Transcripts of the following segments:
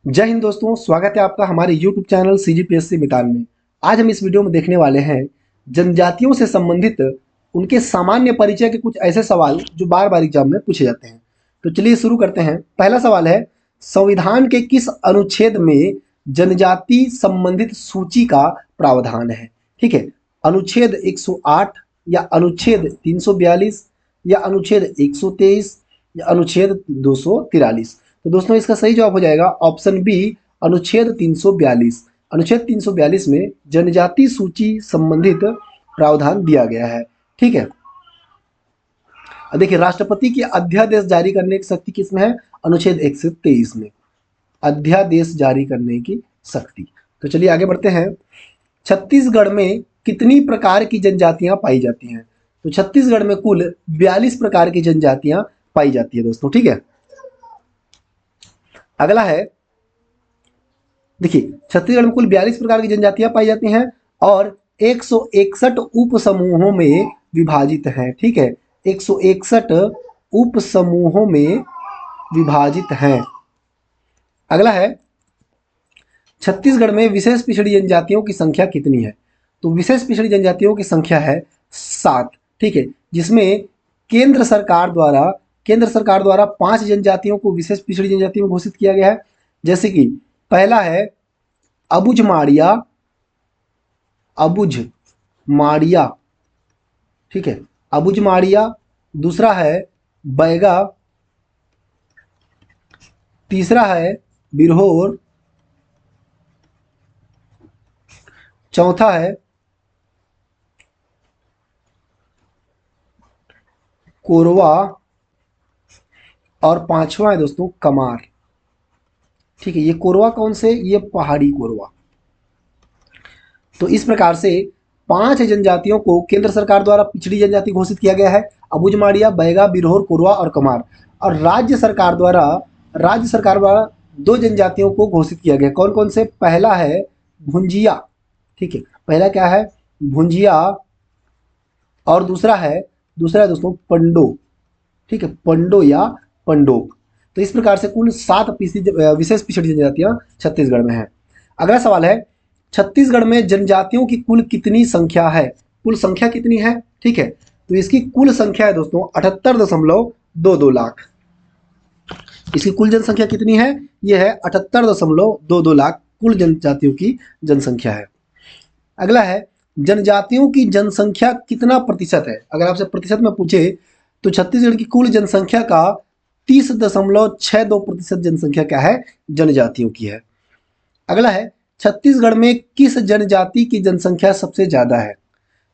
जय हिंद दोस्तों, स्वागत है आपका हमारे YouTube चैनल CGPSC मितान में। आज हम इस वीडियो में देखने वाले हैं जनजातियों से संबंधित उनके सामान्य परिचय के कुछ ऐसे सवाल जो बार बार एग्जाम में पूछे जाते हैं। तो चलिए शुरू करते हैं। पहला सवाल है, संविधान के किस अनुच्छेद में जनजाति संबंधित सूची का प्रावधान है? ठीक है, अनुच्छेद 108 या अनुच्छेद 342 या अनुच्छेद 123 या अनुच्छेद 243। तो दोस्तों इसका सही जवाब हो जाएगा ऑप्शन बी, अनुच्छेद 342। अनुच्छेद 342 में जनजाति सूची संबंधित प्रावधान दिया गया है। ठीक है, अब देखिए राष्ट्रपति की अध्यादेश जारी करने की शक्ति किसमें है? अनुच्छेद 123 में अध्यादेश जारी करने की शक्ति। तो चलिए आगे बढ़ते हैं। छत्तीसगढ़ में कितनी प्रकार की जनजातियां पाई जाती हैं? तो छत्तीसगढ़ में कुल 42 प्रकार की जनजातियां पाई जाती है दोस्तों। ठीक है, अगला है, देखिए छत्तीसगढ़ में कुल 42 प्रकार की जनजातियां पाई जाती हैं और 161 उप समूहों में विभाजित हैं। ठीक है, 161 उप समूहों में विभाजित हैं। अगला है, छत्तीसगढ़ में विशेष पिछड़ी जनजातियों की संख्या कितनी है? तो विशेष पिछड़ी जनजातियों की संख्या है 7। ठीक है, जिसमें केंद्र सरकार द्वारा 5 जनजातियों को विशेष पिछड़ी जनजाति में घोषित किया गया है। जैसे कि पहला है अबुझ माड़िया। ठीक है, अबुझ माड़िया। दूसरा है बैगा। तीसरा है बिरहोर। चौथा है कोरवा और पांचवा है दोस्तों कमार। ठीक है, ये कोरवा कौन से? ये पहाड़ी कोरवा। तो इस प्रकार से 5 जनजातियों को केंद्र सरकार द्वारा पिछड़ी जनजाति घोषित किया गया है, अबुझ माड़िया, बैगा, बिरहोर, कोरवा और कमार। और राज्य सरकार द्वारा 2 जनजातियों को घोषित किया गया। कौन कौन से? पहला है भुंजिया। ठीक है, पहला क्या है? भुंजिया। और दूसरा है दोस्तों पंडो। ठीक है, पंडो या पंडोक। तो इस प्रकार से कुल 7 विशेष पिछड़ी जनजातियां छत्तीसगढ़ में हैं। अगला सवाल है, छत्तीसगढ़ में जनजातियों की कुल कितनी संख्या है? कुल संख्या कितनी है? ठीक है, तो इसकी कुल संख्या है दोस्तों 78.22 लाख। इसकी कुल जनसंख्या कितनी है? यह है 78.22 लाख कुल जनजातियों की जनसंख्या है। अगला है, जनजातियों की जनसंख्या कितना प्रतिशत है? अगर आपसे प्रतिशत में पूछे तो छत्तीसगढ़ की कुल जनसंख्या का 30.62% जनसंख्या क्या है? जनजातियों की है। अगला है, छत्तीसगढ़ में किस जनजाति की जनसंख्या सबसे ज्यादा है?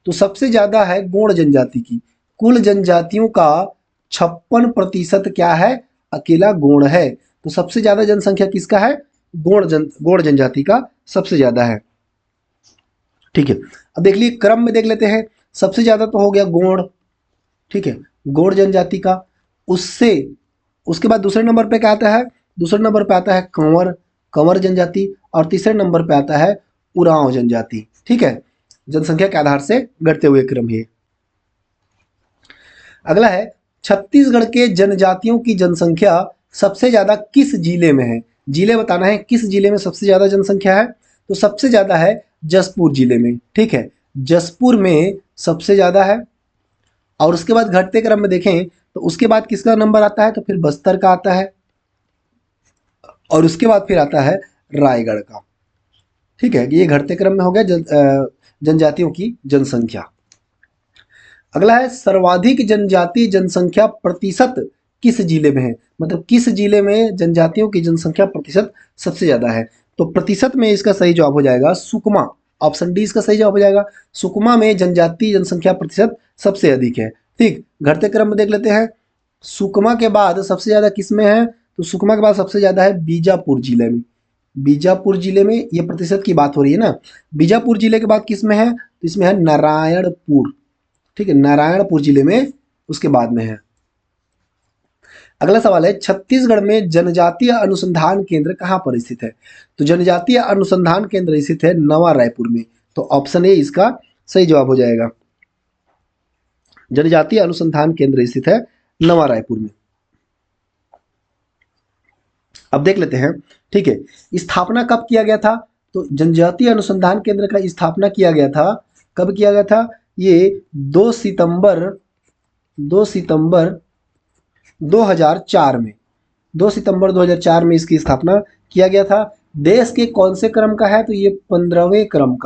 तो सबसे ज्यादा है गोंड जनजाति की। कुल जनजातियों का 56% क्या है? अकेला गोंड है। तो सबसे ज्यादा जनसंख्या किसका है? गोंड जनजाति का सबसे ज्यादा है। ठीक है, अब देख लीजिए क्रम में देख लेते हैं। सबसे ज्यादा तो हो गया गोंड। ठीक है, गोंड जनजाति का। उसके बाद दूसरे नंबर पे क्या आता है? दूसरे नंबर पे आता है कंवर जनजाति। और तीसरे नंबर पे आता है उरांव जनजाति। ठीक है, जनसंख्या के आधार से घटते हुए क्रम है। अगला है, छत्तीसगढ़ के जनजातियों की जनसंख्या सबसे ज्यादा किस जिले में है? जिले बताना है, किस जिले में सबसे ज्यादा जनसंख्या है? तो सबसे ज्यादा है जशपुर जिले में। ठीक है, जशपुर में सबसे ज्यादा है। और उसके बाद घटते क्रम में देखें तो उसके बाद किसका नंबर आता है? तो फिर बस्तर का आता है और उसके बाद फिर आता है रायगढ़ का। ठीक है, ये घटते क्रम में हो गया जनजातियों की जनसंख्या। अगला है, सर्वाधिक जनजाति जनसंख्या प्रतिशत किस जिले में है? मतलब किस जिले में जनजातियों की जनसंख्या प्रतिशत सबसे ज्यादा है? तो प्रतिशत में इसका सही जवाब हो जाएगा सुकमा। ऑप्शन डी इसका सही जवाब हो जाएगा। सुकमा में जनजाति जनसंख्या प्रतिशत सबसे अधिक है। ठीक, घटते क्रम में देख लेते हैं। सुकमा के बाद सबसे ज्यादा किस में है? तो सुकमा के बाद सबसे ज्यादा है बीजापुर जिले में। बीजापुर जिले में, ये प्रतिशत की बात हो रही है ना। बीजापुर जिले के बाद किस में है? तो इसमें है नारायणपुर। ठीक है, नारायणपुर जिले में उसके बाद में है। अगला सवाल है, छत्तीसगढ़ में जनजातीय अनुसंधान केंद्र कहां पर स्थित है? तो जनजातीय अनुसंधान केंद्र स्थित है नवा रायपुर में। तो ऑप्शन ए इसका सही जवाब हो जाएगा। जनजातीय अनुसंधान केंद्र स्थित है नवा रायपुर में। अब देख लेते हैं, ठीक है। स्थापना कब किया गया था? तो जनजातीय अनुसंधान केंद्र का स्थापना किया गया था, कब किया गया था? ये 2 सितंबर 2004 में, 2 सितंबर 2004 में इसकी स्थापना किया गया था। देश के कौन से क्रम का है? तो ये 15वें क्रम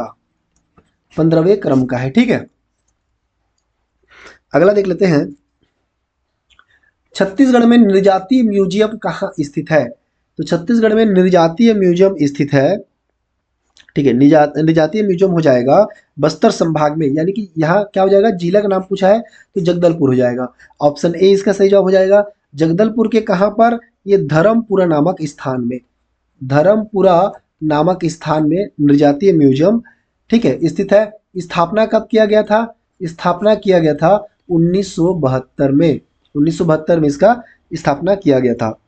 का है, ठीक है। अगला देख लेते हैं, छत्तीसगढ़ में निर्जातीय म्यूजियम कहाँ स्थित है? तो छत्तीसगढ़ में निर्जातीय म्यूजियम स्थित है, ठीक है। निर्जातीय म्यूजियम हो जाएगा बस्तर संभाग में, यानी कि यहाँ क्या हो जाएगा, जिला का नाम पूछा है तो जगदलपुर हो जाएगा। ऑप्शन ए इसका सही जवाब हो जाएगा। जगदलपुर के कहाँ पर? ये धर्मपुरा नामक स्थान में, धर्मपुरा नामक स्थान में निर्जातीय म्यूजियम, ठीक है, स्थित है। स्थापना कब किया गया था? स्थापना किया गया था 1972 में, 1972 में इसका स्थापना किया गया था।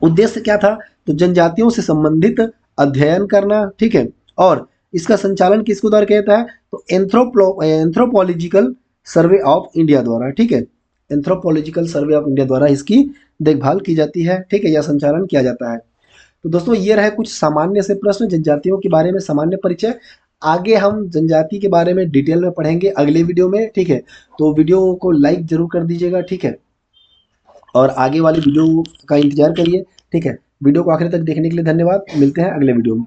उद्देश्य क्या था? तो जनजातियों से संबंधित अध्ययन करना, ठीक है। और इसका संचालन किसके द्वारा किया जाता है? तो एंथ्रोपोलॉजिकल सर्वे ऑफ इंडिया द्वारा, ठीक है। एंथ्रोपोलॉजिकल सर्वे ऑफ इंडिया द्वारा इसकी देखभाल की जाती है, ठीक है, या संचालन किया जाता है। तो दोस्तों ये रहे कुछ सामान्य से प्रश्न जनजातियों के बारे में, सामान्य परिचय। आगे हम जनजाति के बारे में डिटेल में पढ़ेंगे अगले वीडियो में, ठीक है। तो वीडियो को लाइक जरूर कर दीजिएगा, ठीक है, और आगे वाली वीडियो का इंतजार करिए, ठीक है। वीडियो को आखिर तक देखने के लिए धन्यवाद। मिलते हैं अगले वीडियो में।